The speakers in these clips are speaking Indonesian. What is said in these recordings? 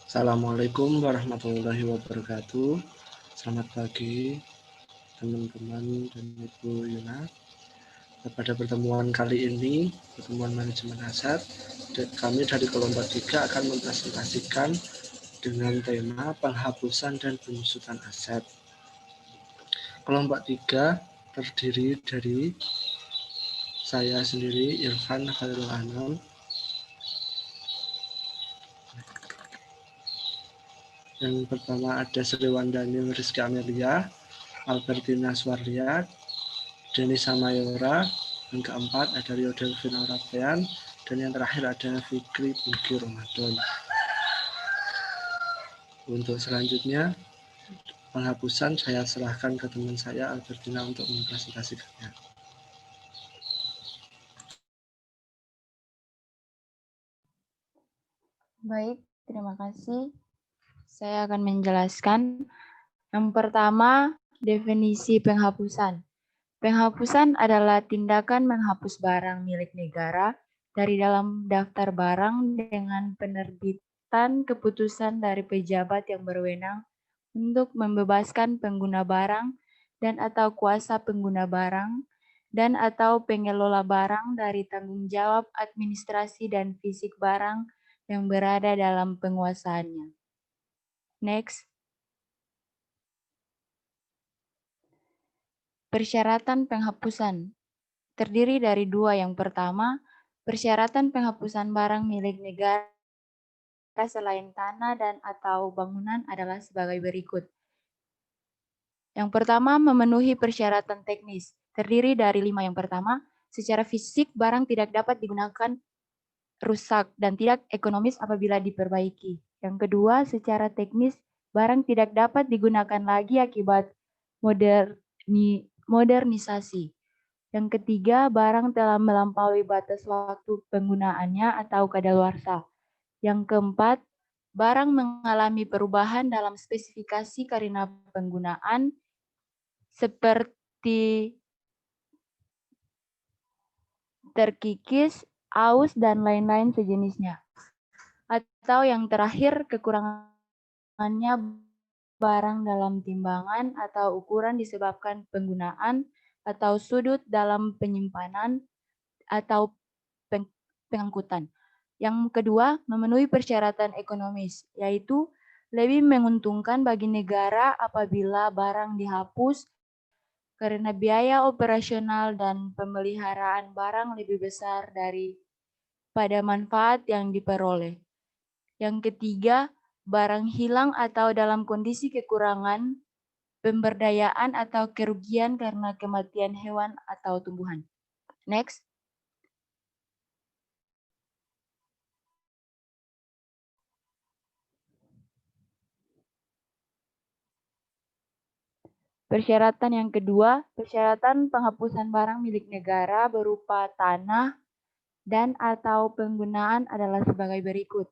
Assalamualaikum warahmatullahi wabarakatuh. Selamat pagi teman-teman dan Ibu Yuna. Pada pertemuan kali ini, pertemuan manajemen aset, kami dari kelompok 3 akan mempresentasikan dengan tema penghapusan dan pengusutan aset. Kelompok 3 terdiri dari saya sendiri, Irfan Khairul Anam, yang pertama ada Sriwandani Rizky Amelia, Albertina Suwarliat, Denisa Mayora, yang keempat ada Rio Delvin Aurapean, dan yang terakhir ada Fikri Bugi Ramadan. Untuk selanjutnya, penghapusan saya serahkan ke teman saya Albertina untuk mempresentasikannya. Baik, terima kasih. Saya akan menjelaskan. Yang pertama, definisi penghapusan. Penghapusan adalah tindakan menghapus barang milik negara dari dalam daftar barang dengan penerbitan keputusan dari pejabat yang berwenang untuk membebaskan pengguna barang dan atau kuasa pengguna barang dan atau pengelola barang dari tanggung jawab administrasi dan fisik barang yang berada dalam penguasaannya. Next. Persyaratan penghapusan terdiri dari dua. Yang pertama, persyaratan penghapusan barang milik negara selain tanah dan atau bangunan adalah sebagai berikut. Yang pertama, memenuhi persyaratan teknis, terdiri dari 5. Yang pertama, secara fisik barang tidak dapat digunakan, rusak, dan tidak ekonomis apabila diperbaiki. Yang kedua, secara teknis barang tidak dapat digunakan lagi akibat modernisasi. Yang ketiga, barang telah melampaui batas waktu penggunaannya atau kadaluarsa. Yang keempat, barang mengalami perubahan dalam spesifikasi karena penggunaan seperti terkikis, aus, dan lain-lain sejenisnya. Atau yang terakhir, kekurangannya barang dalam timbangan atau ukuran disebabkan penggunaan atau sudut dalam penyimpanan atau pengangkutan. Yang kedua, memenuhi persyaratan ekonomis, yaitu lebih menguntungkan bagi negara apabila barang dihapus karena biaya operasional dan pemeliharaan barang lebih besar daripada manfaat yang diperoleh. Yang ketiga, barang hilang atau dalam kondisi kekurangan pemberdayaan atau kerugian karena kematian hewan atau tumbuhan. Next. Persyaratan yang kedua, persyaratan penghapusan barang milik negara berupa tanah dan atau penggunaan adalah sebagai berikut.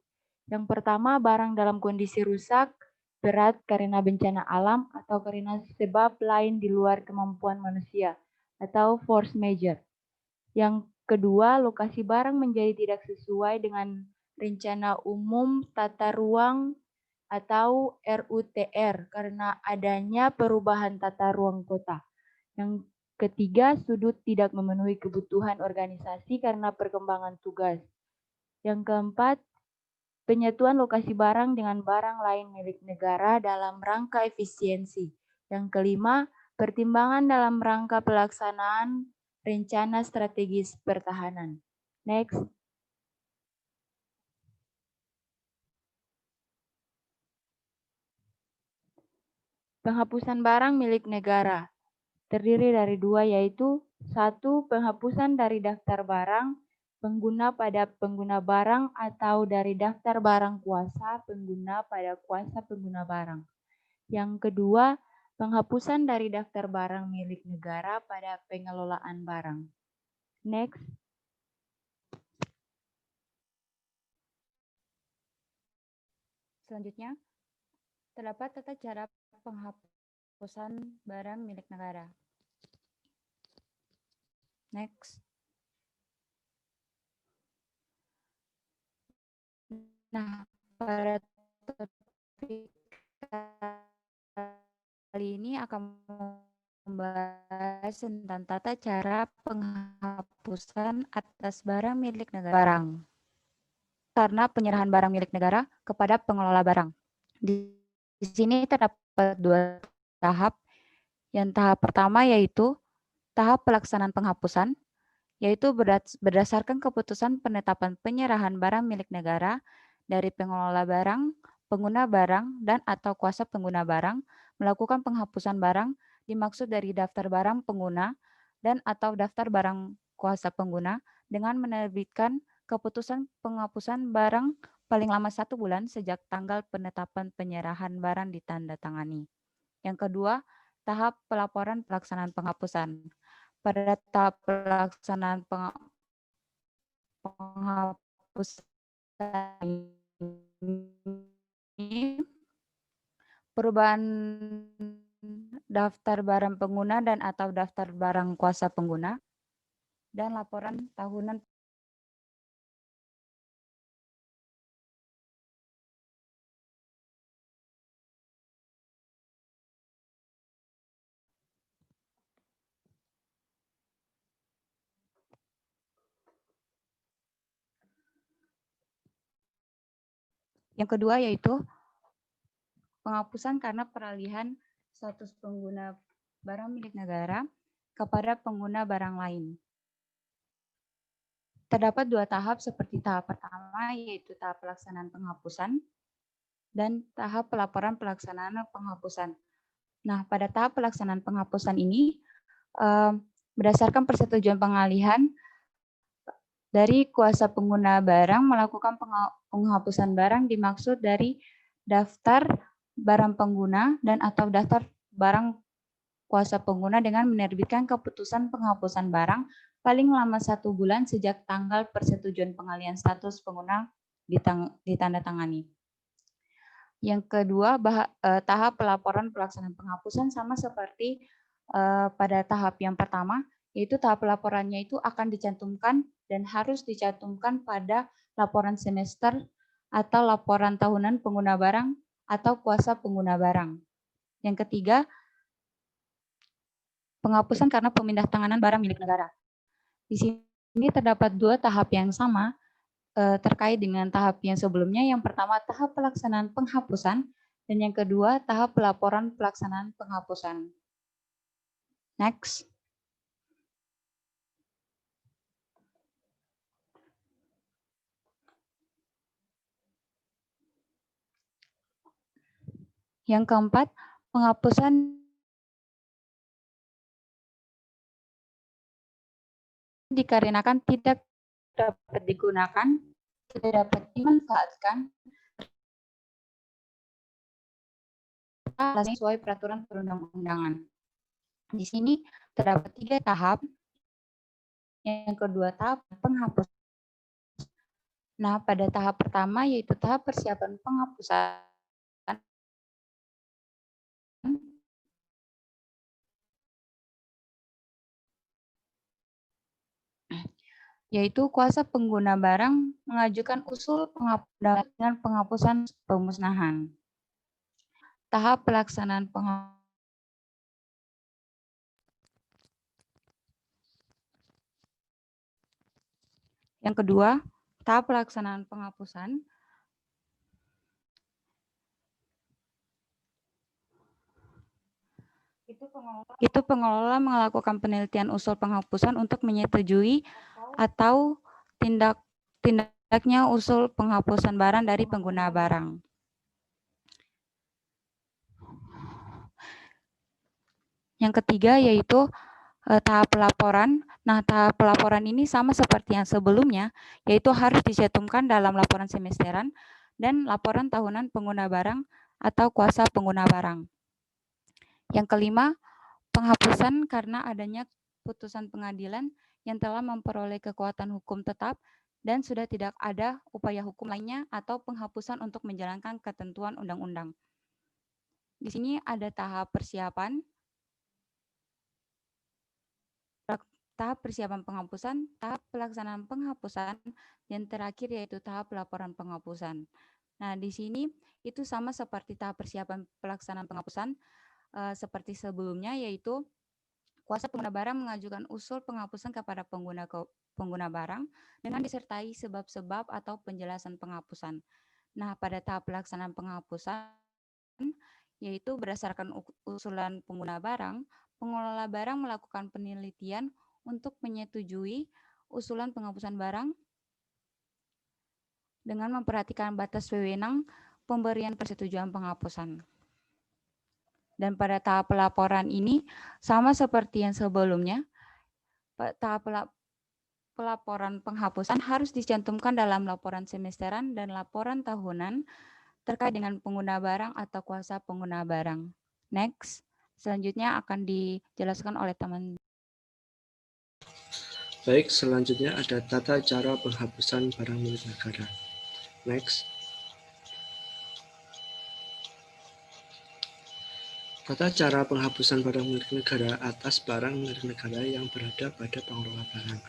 Yang pertama, barang dalam kondisi rusak, berat karena bencana alam atau karena sebab lain di luar kemampuan manusia atau force majeure. Yang kedua, lokasi barang menjadi tidak sesuai dengan rencana umum tata ruang atau RUTR karena adanya perubahan tata ruang kota. Yang ketiga, sudut tidak memenuhi kebutuhan organisasi karena perkembangan tugas. Yang keempat, penyatuan lokasi barang dengan barang lain milik negara dalam rangka efisiensi. Yang kelima, pertimbangan dalam rangka pelaksanaan rencana strategis pertahanan. Next. Penghapusan barang milik negara terdiri dari dua, yaitu satu, penghapusan dari daftar barang pengguna pada pengguna barang atau dari daftar barang kuasa pengguna pada kuasa pengguna barang. Yang kedua, penghapusan dari daftar barang milik negara pada pengelolaan barang. Next. Selanjutnya, terdapat tata cara penghapusan barang milik negara. Next. Nah, pada topik kali ini akan membahas tentang tata cara penghapusan atas barang milik negara. Karena penyerahan barang milik negara kepada pengelola barang. Di sini terdapat 2 tahap. Yang tahap pertama yaitu tahap pelaksanaan penghapusan, yaitu berdasarkan keputusan penetapan penyerahan barang milik negara dari pengelola barang, pengguna barang, dan atau kuasa pengguna barang, melakukan penghapusan barang dimaksud dari daftar barang pengguna dan atau daftar barang kuasa pengguna dengan menerbitkan keputusan penghapusan barang paling lama 1 bulan sejak tanggal penetapan penyerahan barang ditandatangani. Yang kedua, tahap pelaporan pelaksanaan penghapusan. Pada tahap pelaksanaan penghapusan ini, perubahan daftar barang pengguna dan atau daftar barang kuasa pengguna, dan laporan tahunan. Yang kedua yaitu penghapusan karena peralihan status pengguna barang milik negara kepada pengguna barang lain. Terdapat 2 tahap seperti tahap pertama yaitu tahap pelaksanaan penghapusan dan tahap pelaporan pelaksanaan penghapusan. Nah, pada tahap pelaksanaan penghapusan ini berdasarkan persetujuan pengalihan dari kuasa pengguna barang melakukan penghapusan barang dimaksud dari daftar barang pengguna dan atau daftar barang kuasa pengguna dengan menerbitkan keputusan penghapusan barang paling lama 1 bulan sejak tanggal persetujuan pengalihan status pengguna ditandatangani. Yang kedua, tahap pelaporan pelaksanaan penghapusan sama seperti pada tahap yang pertama, yaitu tahap pelaporannya itu akan dicantumkan dan harus dicantumkan pada laporan semester atau laporan tahunan pengguna barang atau kuasa pengguna barang. Yang ketiga, penghapusan karena pemindah tanganan barang milik negara. Di sini terdapat 2 tahap yang sama terkait dengan tahap yang sebelumnya. Yang pertama, tahap pelaksanaan penghapusan, dan yang kedua, tahap pelaporan pelaksanaan penghapusan. Next. Yang keempat, penghapusan dikarenakan tidak dapat digunakan, tidak dapat dimanfaatkan sesuai peraturan perundang-undangan. Di sini terdapat 3 tahap. Yang kedua, tahap penghapusan. Nah, pada tahap pertama yaitu tahap persiapan penghapusan, yaitu kuasa pengguna barang mengajukan usul dengan penghapusan pemusnahan. Tahap pelaksanaan penghapusan. Yang kedua, tahap pelaksanaan penghapusan itu pengelola melakukan penelitian usul penghapusan untuk menyetujui atau tindaknya usul penghapusan barang dari pengguna barang. Yang ketiga yaitu tahap pelaporan. Nah, tahap pelaporan ini sama seperti yang sebelumnya, yaitu harus dicantumkan dalam laporan semesteran dan laporan tahunan pengguna barang atau kuasa pengguna barang. Yang kelima, penghapusan karena adanya putusan pengadilan yang telah memperoleh kekuatan hukum tetap dan sudah tidak ada upaya hukum lainnya atau penghapusan untuk menjalankan ketentuan undang-undang. Di sini ada tahap persiapan, tahap persiapan penghapusan, tahap pelaksanaan penghapusan, yang terakhir yaitu tahap laporan penghapusan. Nah, di sini itu sama seperti tahap persiapan pelaksanaan penghapusan seperti sebelumnya, yaitu kuasa pengguna barang mengajukan usul penghapusan kepada pengguna barang dengan disertai sebab-sebab atau penjelasan penghapusan. Nah, pada tahap pelaksanaan penghapusan, yaitu berdasarkan usulan pengguna barang, pengelola barang melakukan penelitian untuk menyetujui usulan penghapusan barang dengan memperhatikan batas wewenang pemberian persetujuan penghapusan. Dan pada tahap pelaporan ini, sama seperti yang sebelumnya, tahap pelaporan penghapusan harus dicantumkan dalam laporan semesteran dan laporan tahunan terkait dengan pengguna barang atau kuasa pengguna barang. Next, selanjutnya akan dijelaskan oleh teman. Baik, selanjutnya ada tata cara penghapusan barang milik negara. Next. Tata cara penghapusan barang milik negara atas barang milik negara yang berada pada pengelola barang.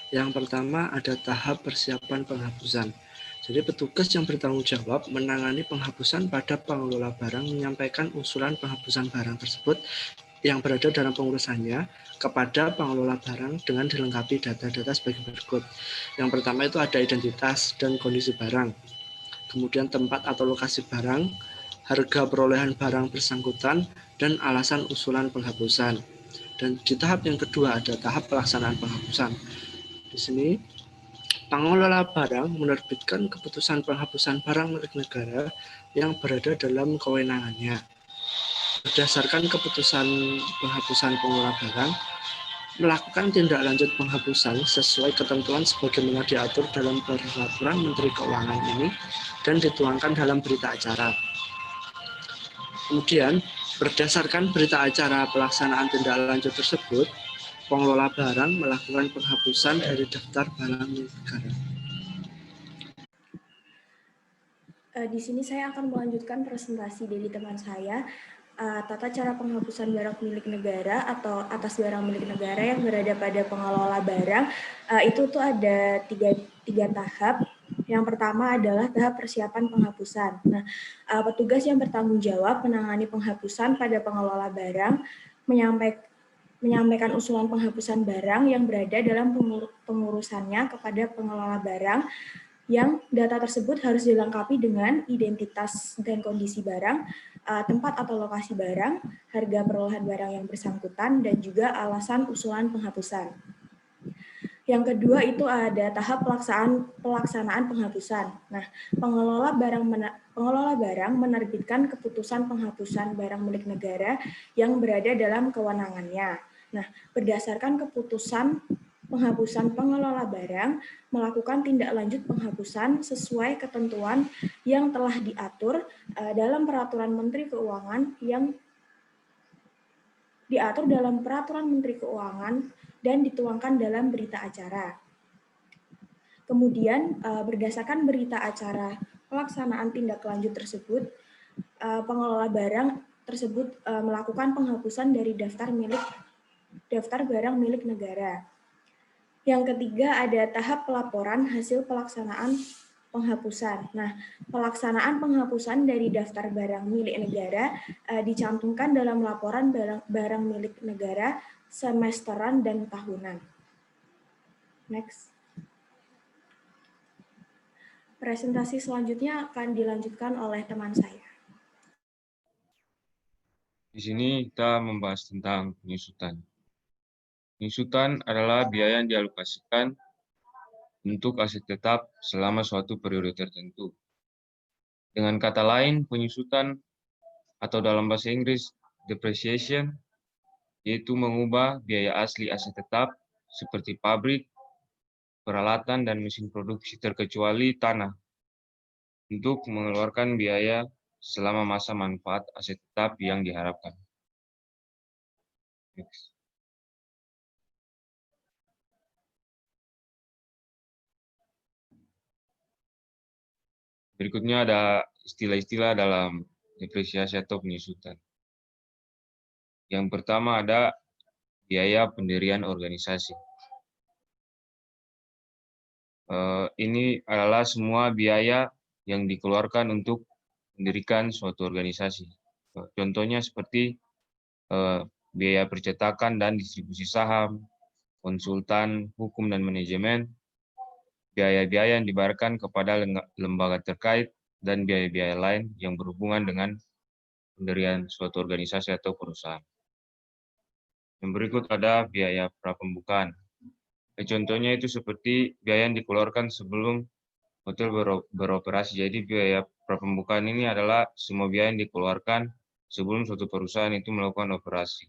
Yang pertama ada tahap persiapan penghapusan. Jadi petugas yang bertanggung jawab menangani penghapusan pada pengelola barang menyampaikan usulan penghapusan barang tersebut yang berada dalam pengurusannya kepada pengelola barang dengan dilengkapi data-data sebagai berikut. Yang pertama itu ada identitas dan kondisi barang, kemudian tempat atau lokasi barang, harga perolehan barang bersangkutan, dan alasan usulan penghapusan. Dan di tahap yang kedua ada tahap pelaksanaan penghapusan. Di sini pengelola barang menerbitkan keputusan penghapusan barang milik negara yang berada dalam kewenangannya. Berdasarkan keputusan penghapusan pengelola barang, melakukan tindak lanjut penghapusan sesuai ketentuan sebagaimana diatur dalam Peraturan Menteri Keuangan ini dan dituangkan dalam berita acara. Kemudian, berdasarkan berita acara pelaksanaan tindak lanjut tersebut, pengelola barang melakukan penghapusan dari daftar barang milik negara. Di sini saya akan melanjutkan presentasi dari teman saya, tata cara penghapusan barang milik negara atau atas barang milik negara yang berada pada pengelola barang. Itu tuh ada tiga tahap. Yang pertama adalah tahap persiapan penghapusan. Nah, petugas yang bertanggung jawab menangani penghapusan pada pengelola barang menyampaikan usulan penghapusan barang yang berada dalam pengurusannya kepada pengelola barang, yang data tersebut harus dilengkapi dengan identitas dan kondisi barang, tempat atau lokasi barang, harga perolehan barang yang bersangkutan, dan juga alasan usulan penghapusan. Yang kedua itu ada tahap pelaksanaan penghapusan. Nah, pengelola barang menerbitkan keputusan penghapusan barang milik negara yang berada dalam kewenangannya. Nah, berdasarkan keputusan penghapusan, pengelola barang melakukan tindak lanjut penghapusan sesuai ketentuan yang telah diatur dalam Peraturan Menteri Keuangan yang diatur dalam Peraturan Menteri Keuangan dan dituangkan dalam berita acara. Kemudian berdasarkan berita acara pelaksanaan tindak lanjut tersebut, pengelola barang tersebut melakukan penghapusan dari daftar barang milik negara. Yang ketiga ada tahap pelaporan hasil pelaksanaan penghapusan. Nah, pelaksanaan penghapusan dari daftar barang milik negara dicantumkan dalam laporan barang milik negara semesteran dan tahunan. Next. Presentasi selanjutnya akan dilanjutkan oleh teman saya. Di sini kita membahas tentang penyusutan. Penyusutan adalah biaya yang dialokasikan untuk aset tetap selama suatu periode tertentu. Dengan kata lain, penyusutan atau dalam bahasa Inggris depreciation, yaitu mengubah biaya asli aset tetap seperti pabrik, peralatan, dan mesin produksi terkecuali tanah untuk mengeluarkan biaya selama masa manfaat aset tetap yang diharapkan. Next. Berikutnya ada istilah-istilah dalam depresiasi atau penyusutan. Yang pertama ada biaya pendirian organisasi. Ini adalah semua biaya yang dikeluarkan untuk mendirikan suatu organisasi. Contohnya seperti biaya percetakan dan distribusi saham, konsultan, hukum dan manajemen, biaya-biaya yang dibayarkan kepada lembaga terkait, dan biaya-biaya lain yang berhubungan dengan pendirian suatu organisasi atau perusahaan. Yang berikut ada biaya prapembukaan. Contohnya itu seperti biaya yang dikeluarkan sebelum hotel beroperasi. Jadi biaya prapembukaan ini adalah semua biaya yang dikeluarkan sebelum suatu perusahaan itu melakukan operasi.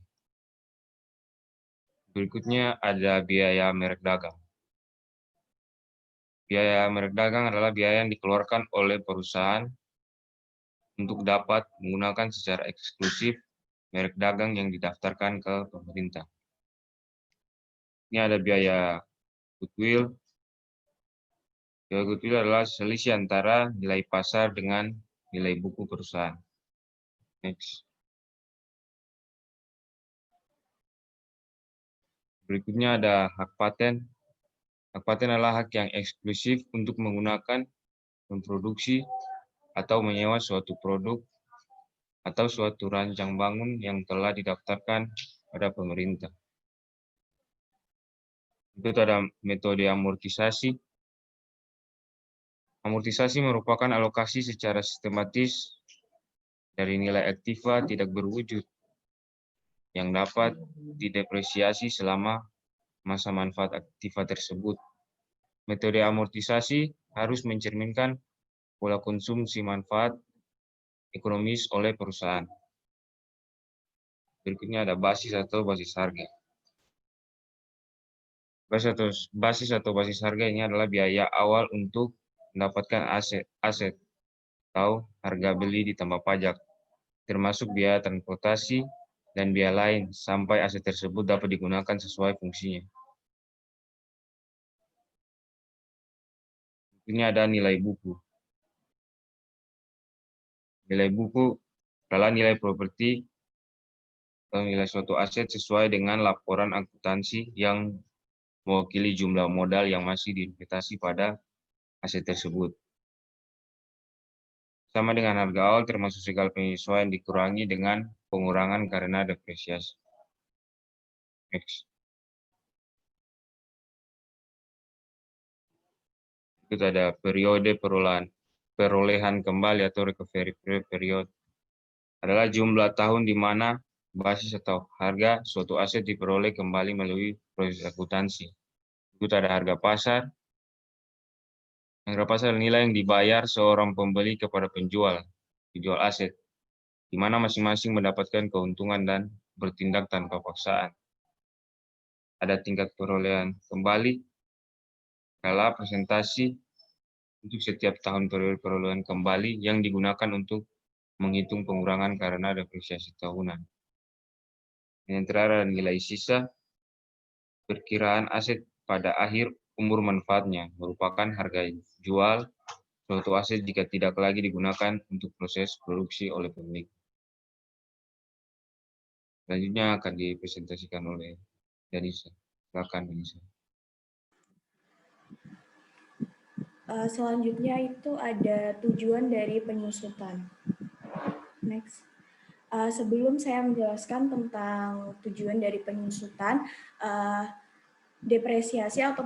Berikutnya ada biaya merek dagang. Biaya merek dagang adalah biaya yang dikeluarkan oleh perusahaan untuk dapat menggunakan secara eksklusif merek dagang yang didaftarkan ke pemerintah. Ini ada biaya goodwill. Biaya goodwill adalah selisih antara nilai pasar dengan nilai buku perusahaan. Next. Berikutnya ada hak paten. Hak paten adalah hak yang eksklusif untuk menggunakan, memproduksi, atau menyewa suatu produk atau suatu rancang bangun yang telah didaftarkan pada pemerintah. Itu ada metode amortisasi. Amortisasi merupakan alokasi secara sistematis dari nilai aktiva tidak berwujud yang dapat didepresiasi selama masa manfaat aktiva tersebut. Metode amortisasi harus mencerminkan pola konsumsi manfaat ekonomis oleh perusahaan. Berikutnya ada basis atau basis harga. Basis atau basis harga ini adalah biaya awal untuk mendapatkan aset atau harga beli ditambah pajak, termasuk biaya transportasi dan biaya lain sampai aset tersebut dapat digunakan sesuai fungsinya. Ini ada nilai buku. Nilai buku adalah nilai properti atau nilai suatu aset sesuai dengan laporan akuntansi yang mewakili jumlah modal yang masih diinvestasi pada aset tersebut. Sama dengan harga awal termasuk segala penyesuaian dikurangi dengan pengurangan karena depresiasi. Next. Itu ada periode perolehan kembali atau recovery period. Adalah jumlah tahun di mana basis atau harga suatu aset diperoleh kembali melalui proses akuntansi. Itu ada harga pasar. Harga pasar nilai yang dibayar seorang pembeli kepada penjual aset, di mana masing-masing mendapatkan keuntungan dan bertindak tanpa paksaan. Ada tingkat perolehan kembali, skala presentasi untuk setiap tahun periode perolehan kembali yang digunakan untuk menghitung pengurangan karena depresiasi tahunan. Yang terakhir nilai sisa, perkiraan aset pada akhir umur manfaatnya, merupakan harga jual suatu aset jika tidak lagi digunakan untuk proses produksi oleh pemilik. Selanjutnya akan dipresentasikan oleh Danisa. Silakan Danisa. Selanjutnya itu ada tujuan dari penyusutan. Next. Sebelum saya menjelaskan tentang tujuan dari penyusutan, depresiasi atau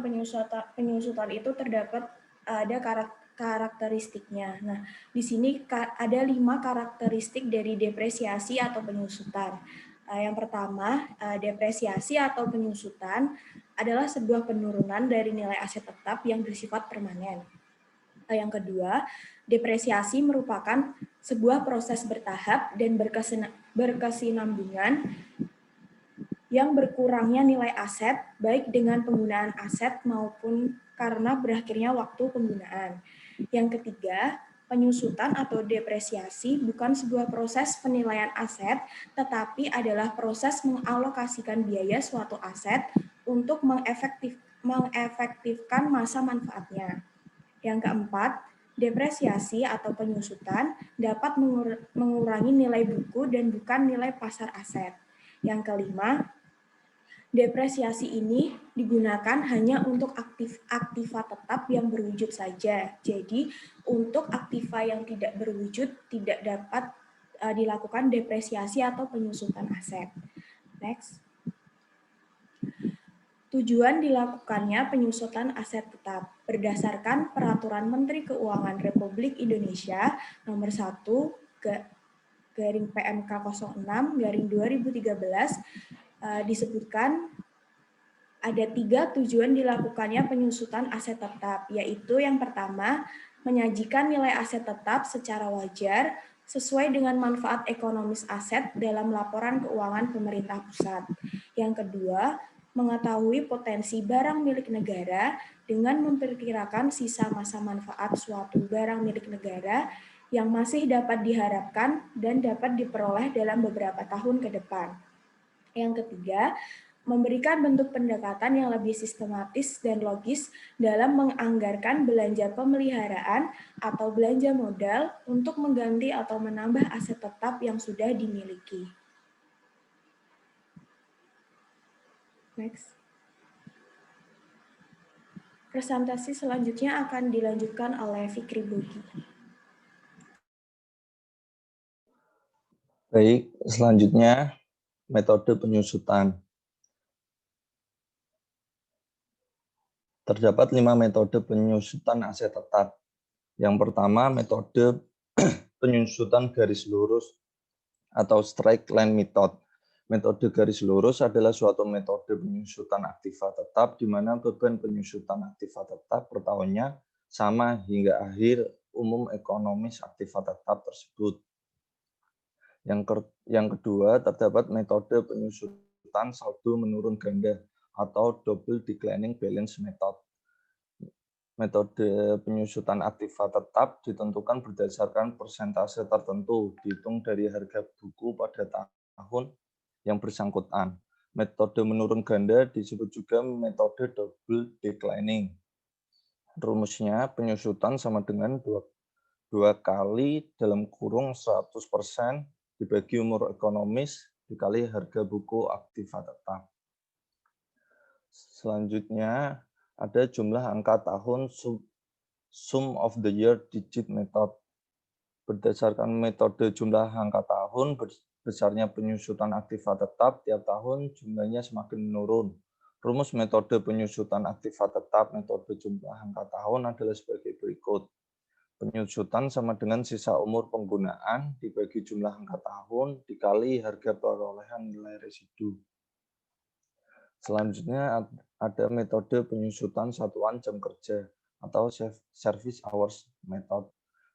penyusutan itu terdapat ada karakteristiknya. Nah, di sini ada 5 karakteristik dari depresiasi atau penyusutan. Yang pertama, depresiasi atau penyusutan adalah sebuah penurunan dari nilai aset tetap yang bersifat permanen. Yang kedua, depresiasi merupakan sebuah proses bertahap dan berkesinambungan yang berkurangnya nilai aset, baik dengan penggunaan aset maupun karena berakhirnya waktu penggunaan. Yang ketiga, penyusutan atau depresiasi bukan sebuah proses penilaian aset, tetapi adalah proses mengalokasikan biaya suatu aset untuk mengefektifkan masa manfaatnya. Yang keempat, depresiasi atau penyusutan dapat mengurangi nilai buku dan bukan nilai pasar aset. Yang kelima, Depresiasi ini digunakan hanya untuk aktiva tetap yang berwujud saja. Jadi, untuk aktiva yang tidak berwujud tidak dapat dilakukan depresiasi atau penyusutan aset. Next. Tujuan dilakukannya penyusutan aset tetap berdasarkan Peraturan Menteri Keuangan Republik Indonesia Nomor 1 PMK 06/2013 disebutkan ada 3 tujuan dilakukannya penyusutan aset tetap, yaitu yang pertama, menyajikan nilai aset tetap secara wajar sesuai dengan manfaat ekonomis aset dalam laporan keuangan pemerintah pusat. Yang kedua, mengetahui potensi barang milik negara dengan memperkirakan sisa masa manfaat suatu barang milik negara yang masih dapat diharapkan dan dapat diperoleh dalam beberapa tahun ke depan. Yang ketiga, memberikan bentuk pendekatan yang lebih sistematis dan logis dalam menganggarkan belanja pemeliharaan atau belanja modal untuk mengganti atau menambah aset tetap yang sudah dimiliki. Next. Presentasi selanjutnya akan dilanjutkan oleh Fikri Bogi. Baik, selanjutnya metode penyusutan. Terdapat 5 metode penyusutan aset tetap. Yang pertama, metode penyusutan garis lurus atau straight line method. Metode garis lurus adalah suatu metode penyusutan aktiva tetap di mana beban penyusutan aktiva tetap per tahunnya sama hingga akhir umum ekonomis aktiva tetap tersebut. Yang kedua, terdapat metode penyusutan saldo menurun ganda atau double declining balance method. Metode penyusutan aktiva tetap ditentukan berdasarkan persentase tertentu dihitung dari harga buku pada tahun yang bersangkutan. Metode menurun ganda disebut juga metode double declining. Rumusnya penyusutan sama dengan 2 kali dalam kurung 100% dibagi umur ekonomis dikali harga buku aktiva tetap. Selanjutnya ada jumlah angka tahun sum of the year digit method. Berdasarkan metode jumlah angka tahun, besarnya penyusutan aktiva tetap tiap tahun jumlahnya semakin menurun. Rumus metode penyusutan aktiva tetap metode jumlah angka tahun adalah sebagai berikut. Penyusutan sama dengan sisa umur penggunaan dibagi jumlah angka tahun dikali harga perolehan nilai residu. Selanjutnya ada metode penyusutan satuan jam kerja atau service hours method.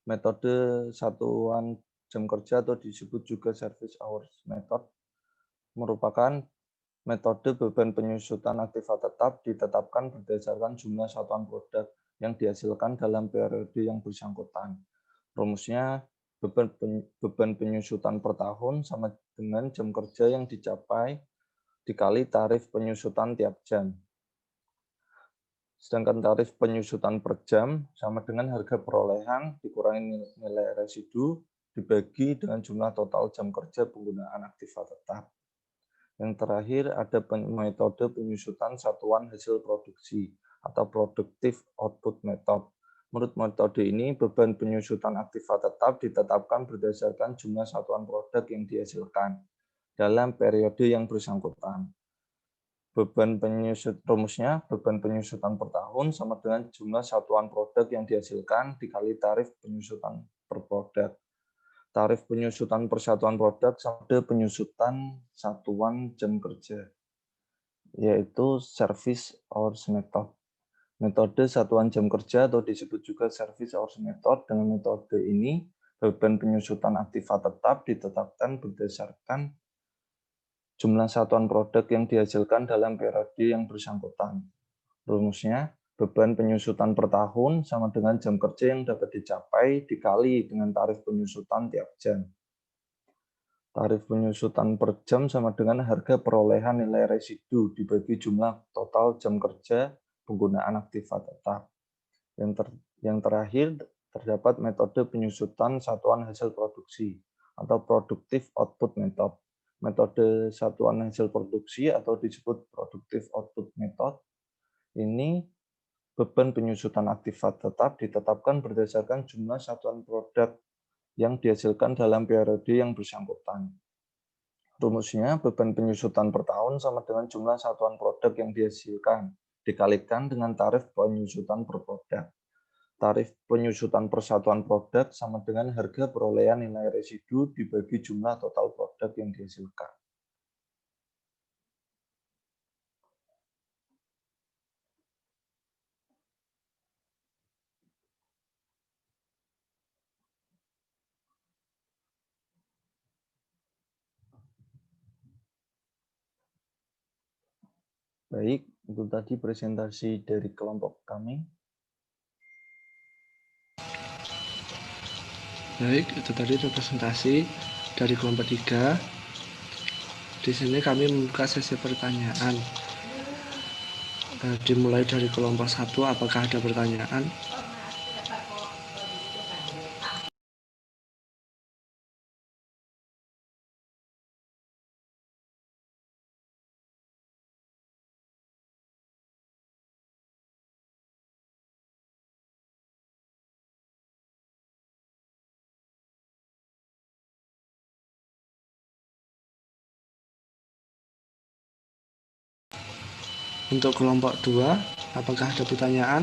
Metode satuan jam kerja atau disebut juga service hours method merupakan metode beban penyusutan aktiva tetap ditetapkan berdasarkan jumlah satuan produk yang dihasilkan dalam periode yang bersangkutan. Rumusnya beban penyusutan per tahun sama dengan jam kerja yang dicapai dikali tarif penyusutan tiap jam. Sedangkan tarif penyusutan per jam sama dengan harga perolehan dikurangi nilai residu dibagi dengan jumlah total jam kerja penggunaan aktiva tetap. Yang terakhir ada metode penyusutan satuan hasil produksi atau productive output method. Menurut metode ini, beban penyusutan aktiva tetap ditetapkan berdasarkan jumlah satuan produk yang dihasilkan dalam periode yang bersangkutan. Rumusnya beban penyusutan per tahun sama dengan jumlah satuan produk yang dihasilkan dikali tarif penyusutan per produk. Tarif penyusutan per satuan produk sama dengan penyusutan satuan jam kerja, yaitu service hours method. Metode satuan jam kerja atau disebut juga service hours method. Dengan metode ini, beban penyusutan aktiva tetap ditetapkan berdasarkan jumlah satuan produk yang dihasilkan dalam periode yang bersangkutan. Rumusnya, beban penyusutan per tahun sama dengan jam kerja yang dapat dicapai dikali dengan tarif penyusutan tiap jam. Tarif penyusutan per jam sama dengan harga perolehan nilai residu dibagi jumlah total jam kerja penggunaan aktiva tetap. Yang terakhir, terdapat metode penyusutan satuan hasil produksi atau productive output method. Metode satuan hasil produksi atau disebut productive output method ini beban penyusutan aktifat tetap ditetapkan berdasarkan jumlah satuan produk yang dihasilkan dalam periode yang bersangkutan. Rumusnya, beban penyusutan per tahun sama dengan jumlah satuan produk yang dihasilkan, dikalikan dengan tarif penyusutan per produk. Tarif penyusutan persatuan produk sama dengan harga perolehan nilai residu dibagi jumlah total produk yang dihasilkan. Baik, itu tadi presentasi dari kelompok kami. Baik, itu tadi representasi dari kelompok 3. Di sini kami membuka sesi pertanyaan. Dimulai dari kelompok 1, apakah ada pertanyaan? Untuk kelompok 2, apakah ada pertanyaan?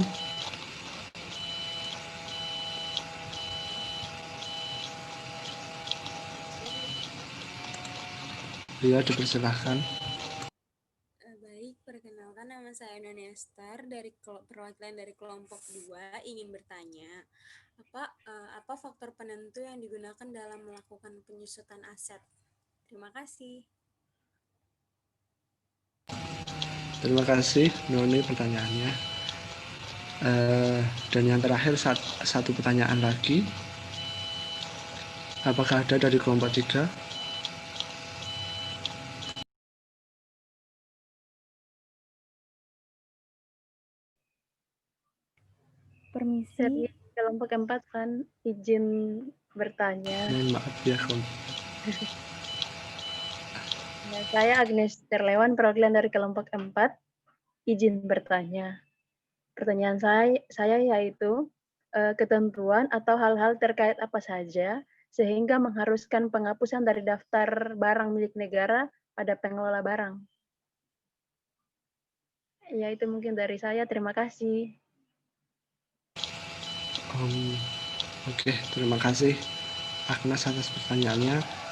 Ya, dipersilahkan. Baik, perkenalkan nama saya Nani Esther dari perwakilan dari kelompok 2 ingin bertanya, apa faktor penentu yang digunakan dalam melakukan penyusutan aset? Terima kasih. Terima kasih, Noni, pertanyaannya. Dan yang terakhir, satu pertanyaan lagi. Apakah ada dari kelompok 3? Permisi, dari kelompok 4 kan izin bertanya. Mohon maaf ya, Ya, saya Agnes Terlewan, perwakilan dari kelompok 4, izin bertanya. Pertanyaan saya yaitu, ketentuan atau hal-hal terkait apa saja sehingga mengharuskan penghapusan dari daftar barang milik negara pada pengelola barang. Ya, itu mungkin dari saya. Terima kasih. Oke, terima kasih Agnes atas pertanyaannya.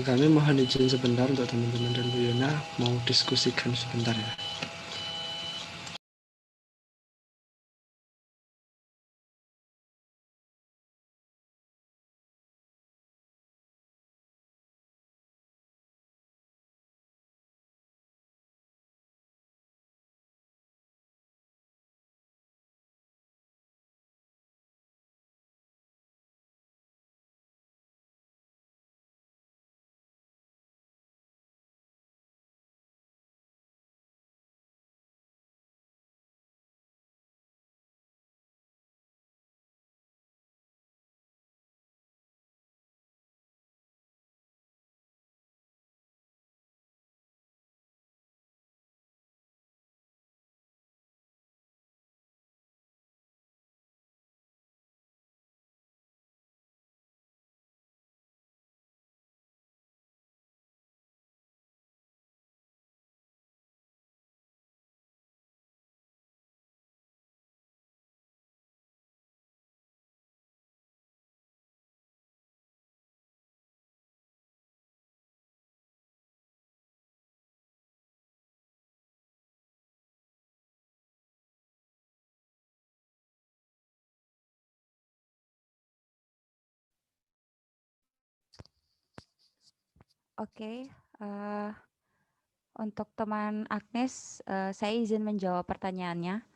Kami mohon izin sebentar untuk teman-teman dan Bu Yona mau diskusikan sebentar ya. Oke, untuk teman Agnes, saya izin menjawab pertanyaannya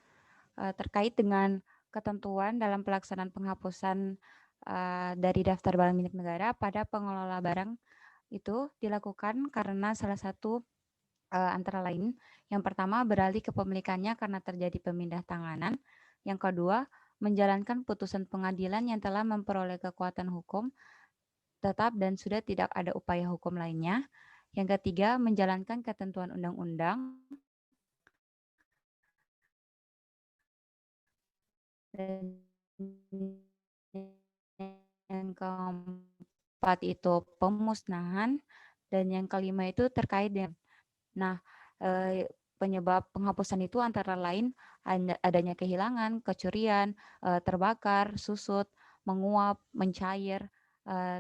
terkait dengan ketentuan dalam pelaksanaan penghapusan dari daftar barang milik negara pada pengelola barang itu dilakukan karena salah satu antara lain, yang pertama beralih kepemilikannya karena terjadi pemindah tanganan, yang kedua menjalankan putusan pengadilan yang telah memperoleh kekuatan hukum, tetap dan sudah tidak ada upaya hukum lainnya. Yang ketiga, menjalankan ketentuan undang-undang. Dan yang keempat itu pemusnahan, dan yang kelima itu terkait dengan, penyebab penghapusan itu antara lain adanya kehilangan, kecurian, terbakar, susut, menguap, mencair,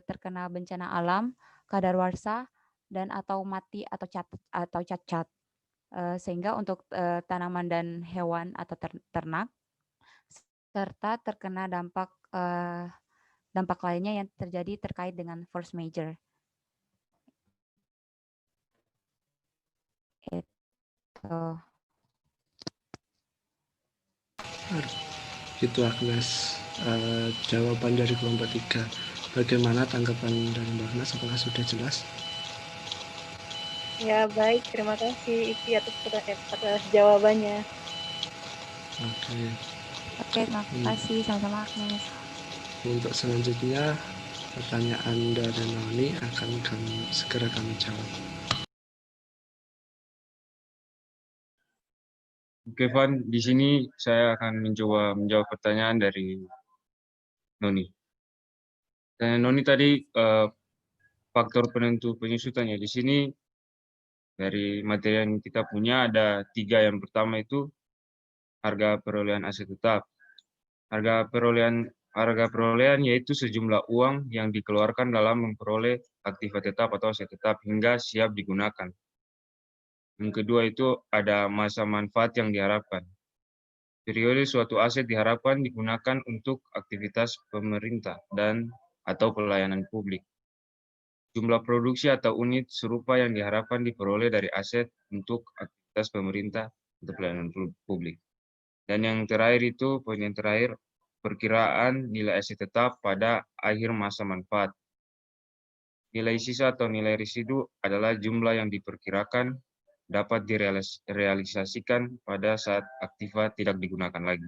terkena bencana alam, kadaluarsa, dan atau mati atau cacat. Sehingga untuk tanaman dan hewan atau ternak, serta terkena dampak lainnya yang terjadi terkait dengan force major. Itu Agnes, jawaban dari kelompok 3. Bagaimana tanggapan dari Mbak Agnes? Apakah sudah jelas? Ya, baik. Terima kasih Iki atas jawabannya. Oke. Terima kasih. Sama-sama Agnes. Untuk selanjutnya, pertanyaan dari Noni akan segera kami jawab. Oke, Van, di sini saya akan mencoba menjawab pertanyaan dari Noni. Dan Noni tadi faktor penentu penyusutannya di sini dari materi yang kita punya ada 3. Yang pertama itu harga perolehan aset tetap. Harga perolehan yaitu sejumlah uang yang dikeluarkan dalam memperoleh aktiva tetap atau aset tetap hingga siap digunakan. Yang kedua itu ada masa manfaat yang diharapkan. Periode suatu aset diharapkan digunakan untuk aktivitas pemerintah dan atau pelayanan publik. Jumlah produksi atau unit serupa yang diharapkan diperoleh dari aset untuk aktivitas pemerintah atau pelayanan publik. Dan yang terakhir itu, poin yang terakhir, perkiraan nilai aset tetap pada akhir masa manfaat. Nilai sisa atau nilai residu adalah jumlah yang diperkirakan dapat direalisasikan pada saat aktiva tidak digunakan lagi.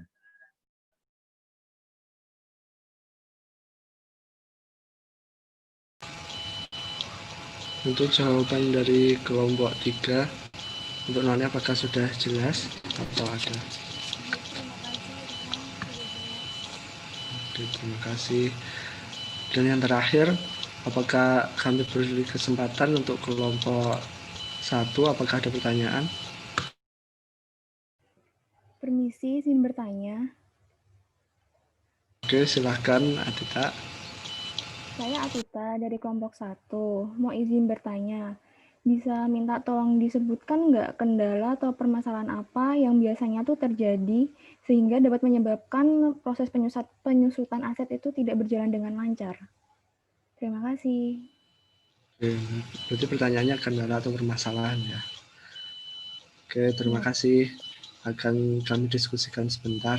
Untuk jawaban dari kelompok 3, untuk Noni apakah sudah jelas atau ada? Oke, terima kasih. Dan yang terakhir, apakah kami beri kesempatan untuk kelompok 1, apakah ada pertanyaan? Permisi, izin bertanya. Oke, silahkan Adita. Saya Atita dari kelompok 1, mau izin bertanya. Bisa minta tolong disebutkan nggak kendala atau permasalahan apa yang biasanya tuh terjadi sehingga dapat menyebabkan proses penyusutan aset itu tidak berjalan dengan lancar. Terima kasih. Oke, berarti pertanyaannya kendala atau permasalahan ya. Oke, terima kasih. Akan kami diskusikan sebentar.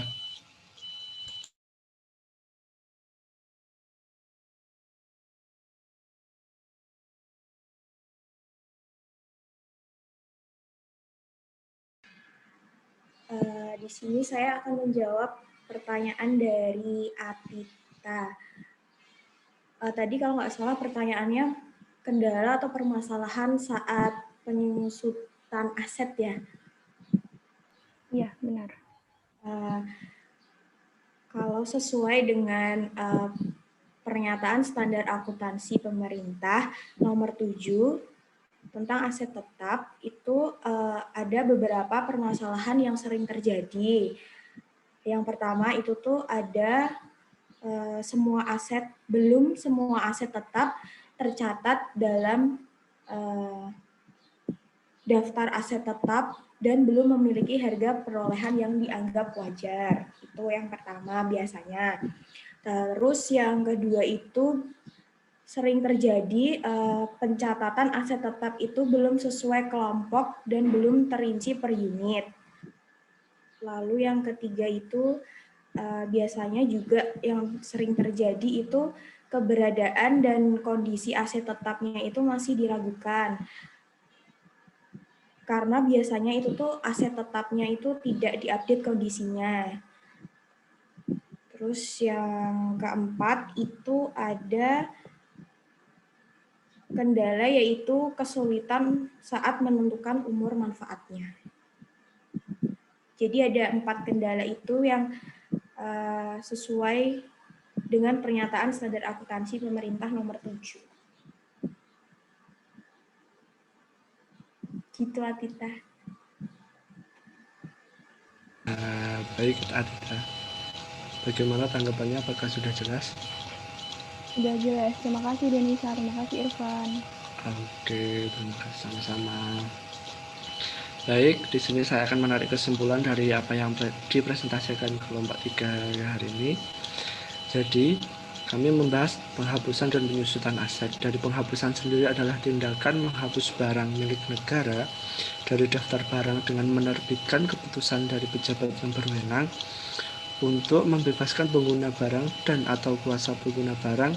Di sini saya akan menjawab pertanyaan dari Atita. Tadi kalau nggak salah pertanyaannya kendala atau permasalahan saat penyusutan aset ya? Iya, benar. Kalau sesuai dengan pernyataan standar akuntansi pemerintah nomor 7 tentang aset tetap, itu ada beberapa permasalahan yang sering terjadi. Yang pertama itu tuh ada belum semua aset tetap tercatat dalam daftar aset tetap dan belum memiliki harga perolehan yang dianggap wajar. Itu yang pertama biasanya. Terus yang kedua itu sering terjadi pencatatan aset tetap itu belum sesuai kelompok dan belum terinci per unit. Lalu yang ketiga itu biasanya juga yang sering terjadi itu keberadaan dan kondisi aset tetapnya itu masih diragukan. Karena biasanya itu tuh aset tetapnya itu tidak diupdate kondisinya. Terus yang keempat itu ada kendala yaitu kesulitan saat menentukan umur manfaatnya. Jadi ada 4 kendala itu yang sesuai dengan pernyataan standar akuntansi pemerintah nomor 7. Gitu, Atita. Baik, Atita. Bagaimana tanggapannya? Apakah sudah jelas? Sudah jelas. Terima kasih Denisa, terima kasih Irfan. Oke, terima kasih sama-sama. Baik, di sini saya akan menarik kesimpulan dari apa yang dipresentasikan kelompok 3 hari ini. Jadi, kami membahas penghapusan dan penyusutan aset. Dari penghapusan sendiri adalah tindakan menghapus barang milik negara dari daftar barang dengan menerbitkan keputusan dari pejabat yang berwenang untuk membebaskan pengguna barang dan atau kuasa pengguna barang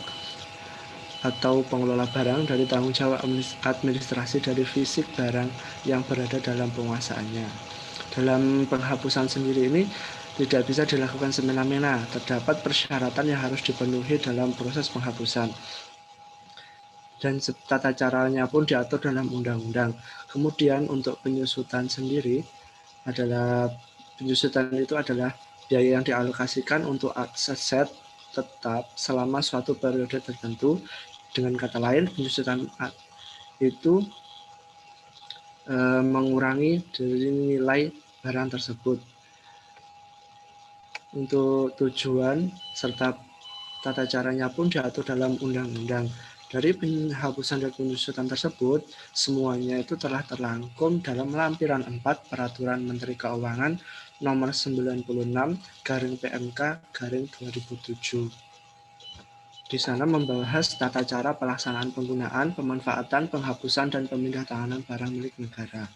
atau pengelola barang dari tanggung jawab administrasi dari fisik barang yang berada dalam penguasaannya. Dalam penghapusan sendiri ini tidak bisa dilakukan semena-mena, terdapat persyaratan yang harus dipenuhi dalam proses penghapusan. Dan tata caranya pun diatur dalam undang-undang. Kemudian untuk penyusutan sendiri penyusutan itu adalah biaya yang dialokasikan untuk aset tetap selama suatu periode tertentu. Dengan kata lain, penyusutan itu mengurangi dari nilai barang tersebut. Untuk tujuan serta tata caranya pun diatur dalam undang-undang. Dari penghapusan dan penyusutan tersebut, semuanya itu telah terangkum dalam lampiran 4 Peraturan Menteri Keuangan nomor 96/PMK/2007. Di sana membahas tata cara pelaksanaan penggunaan, pemanfaatan, penghapusan, dan pemindahan barang milik negara.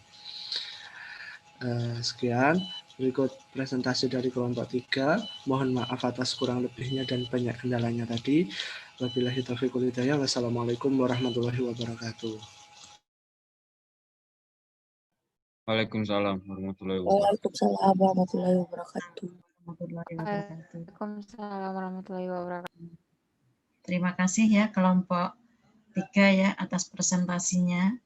Sekian. Berikut presentasi dari kelompok 3. Mohon maaf atas kurang lebihnya dan banyak kendalanya tadi. Wabillahi taufiq wal hidayah. Wassalamualaikum warahmatullahi wabarakatuh. Waalaikumsalam warahmatullahi wabarakatuh. Waalaikumsalam warahmatullahi wabarakatuh. Waalaikumsalam warahmatullahi wabarakatuh. Terima kasih ya kelompok 3 ya atas presentasinya.